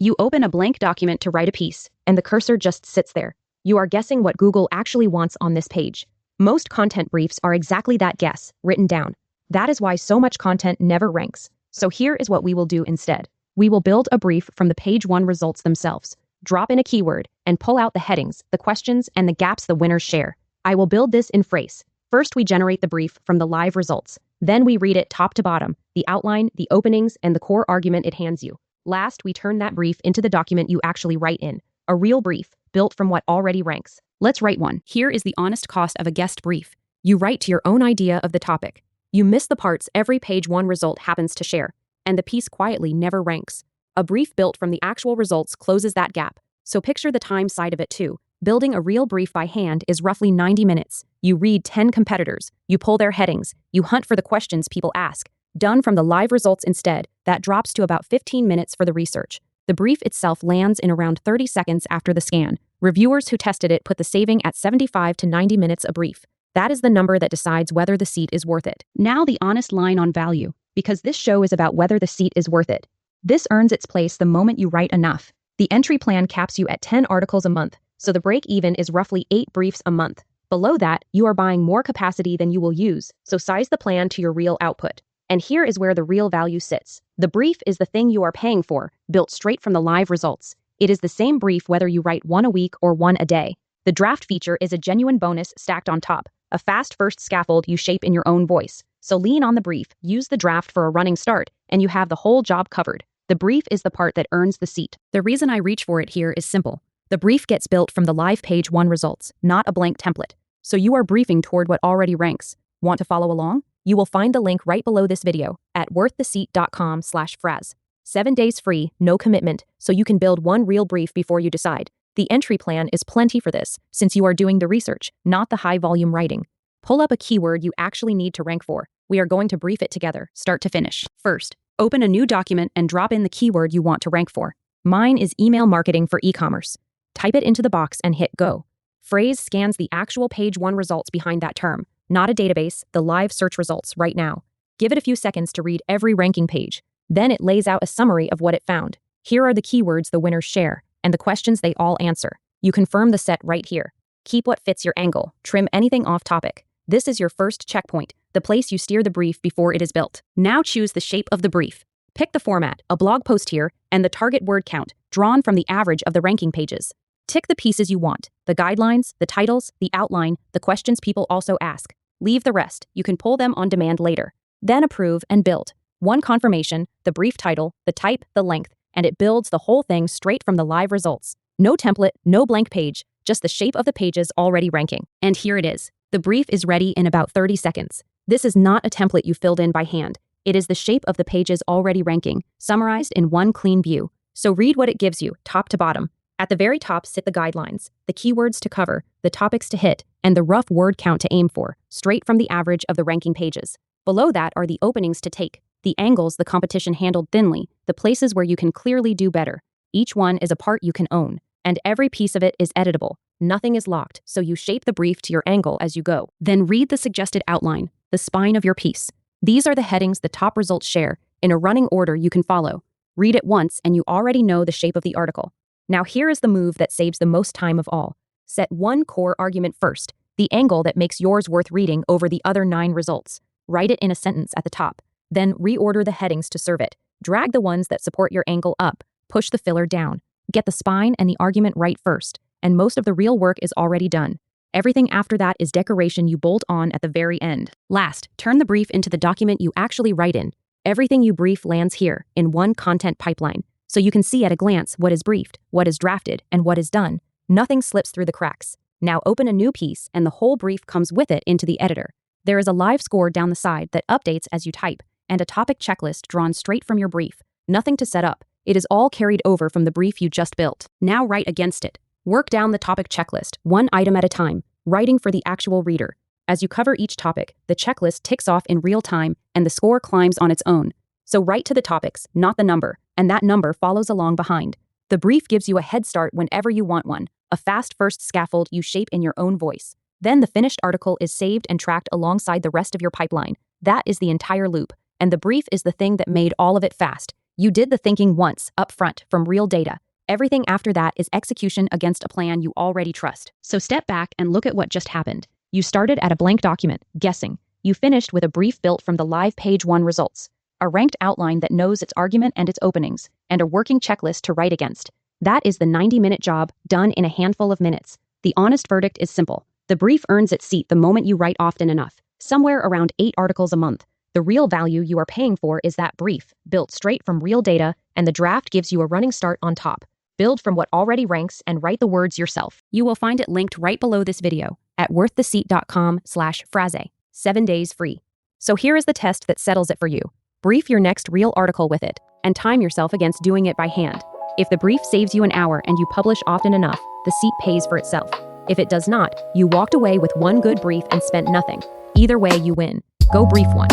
You open a blank document to write a piece, and the cursor just sits there. You are guessing what Google actually wants on this page. Most content briefs are exactly that guess, written down. That is why so much content never ranks. So here is what we will do instead. We will build a brief from the page 1 results themselves, drop in a keyword, and pull out the headings, the questions, and the gaps the winners share. I will build this in phrase. First, we generate the brief from the live results. Then we read it top to bottom, the outline, the openings, and the core argument it hands you. Last, we turn that brief into the document you actually write in, a real brief, built from what already ranks. Let's write one. Here is the honest cost of a guest brief. You write to your own idea of the topic. You miss the parts every page 1 result happens to share, and the piece quietly never ranks. A brief built from the actual results closes that gap, so picture the time side of it too. Building a real brief by hand is roughly 90 minutes. You read 10 competitors, you pull their headings, you hunt for the questions people ask. Done from the live results instead, that drops to about 15 minutes for the research. The brief itself lands in around 30 seconds after the scan. Reviewers who tested it put the saving at 75 to 90 minutes a brief. That is the number that decides whether the seat is worth it. Now the honest line on value, because this show is about whether the seat is worth it. This earns its place the moment you write enough. The entry plan caps you at 10 articles a month, so the break even is roughly 8 briefs a month. Below that, you are buying more capacity than you will use, so size the plan to your real output. And here is where the real value sits. The brief is the thing you are paying for, built straight from the live results. It is the same brief whether you write 1 a week or 1 a day. The draft feature is a genuine bonus stacked on top, a fast first scaffold you shape in your own voice. So lean on the brief, use the draft for a running start, and you have the whole job covered. The brief is the part that earns the seat. The reason I reach for it here is simple. The brief gets built from the live page 1 results, not a blank template. So you are briefing toward what already ranks. Want to follow along? You will find the link right below this video at worththeseat.com/fraz. 7 days free, no commitment, so you can build one real brief before you decide. The entry plan is plenty for this, since you are doing the research, not the high-volume writing. Pull up a keyword you actually need to rank for. We are going to brief it together, start to finish. First, open a new document and drop in the keyword you want to rank for. Mine is email marketing for e-commerce. Type it into the box and hit go. Phrase scans the actual page 1 results behind that term, not a database, the live search results right now. Give it a few seconds to read every ranking page. Then it lays out a summary of what it found. Here are the keywords the winners share, and the questions they all answer. You confirm the set right here. Keep what fits your angle, trim anything off topic. This is your first checkpoint, the place you steer the brief before it is built. Now choose the shape of the brief. Pick the format, a blog post here, and the target word count, drawn from the average of the ranking pages. Tick the pieces you want, the guidelines, the titles, the outline, the questions people also ask. Leave the rest, you can pull them on demand later. Then approve and build. One confirmation, the brief title, the type, the length, and it builds the whole thing straight from the live results. No template, no blank page, just the shape of the pages already ranking. And here it is. The brief is ready in about 30 seconds. This is not a template you filled in by hand. It is the shape of the pages already ranking, summarized in one clean view. So read what it gives you, top to bottom. At the very top sit the guidelines, the keywords to cover, the topics to hit, and the rough word count to aim for, straight from the average of the ranking pages. Below that are the openings to take, the angles the competition handled thinly, the places where you can clearly do better. Each one is a part you can own, and every piece of it is editable. Nothing is locked, so you shape the brief to your angle as you go. Then read the suggested outline, the spine of your piece. These are the headings the top results share, in a running order you can follow. Read it once and you already know the shape of the article. Now here is the move that saves the most time of all. Set one core argument first, the angle that makes yours worth reading over the other 9 results. Write it in a sentence at the top. Then reorder the headings to serve it. Drag the ones that support your angle up. Push the filler down. Get the spine and the argument right first, and most of the real work is already done. Everything after that is decoration you bolt on at the very end. Last, turn the brief into the document you actually write in. Everything you brief lands here, in one content pipeline, so you can see at a glance what is briefed, what is drafted, and what is done. Nothing slips through the cracks. Now open a new piece, and the whole brief comes with it into the editor. There is a live score down the side that updates as you type, and a topic checklist drawn straight from your brief. Nothing to set up. It is all carried over from the brief you just built. Now write against it. Work down the topic checklist, one item at a time, writing for the actual reader. As you cover each topic, the checklist ticks off in real time, and the score climbs on its own. So write to the topics, not the number, and that number follows along behind. The brief gives you a head start whenever you want one, a fast first scaffold you shape in your own voice. Then the finished article is saved and tracked alongside the rest of your pipeline. That is the entire loop, and the brief is the thing that made all of it fast. You did the thinking once, upfront, from real data. Everything after that is execution against a plan you already trust. So step back and look at what just happened. You started at a blank document, guessing. You finished with a brief built from the live page 1 results, a ranked outline that knows its argument and its openings, and a working checklist to write against. That is the 90-minute job, done in a handful of minutes. The honest verdict is simple. The brief earns its seat the moment you write often enough, somewhere around 8 articles a month. The real value you are paying for is that brief, built straight from real data, and the draft gives you a running start on top. Build from what already ranks and write the words yourself. You will find it linked right below this video at worththeseat.com/phrase. 7 days free. So here is the test that settles it for you. Brief your next real article with it, and time yourself against doing it by hand. If the brief saves you an hour and you publish often enough, the seat pays for itself. If it does not, you walked away with one good brief and spent nothing. Either way, you win. Go brief one.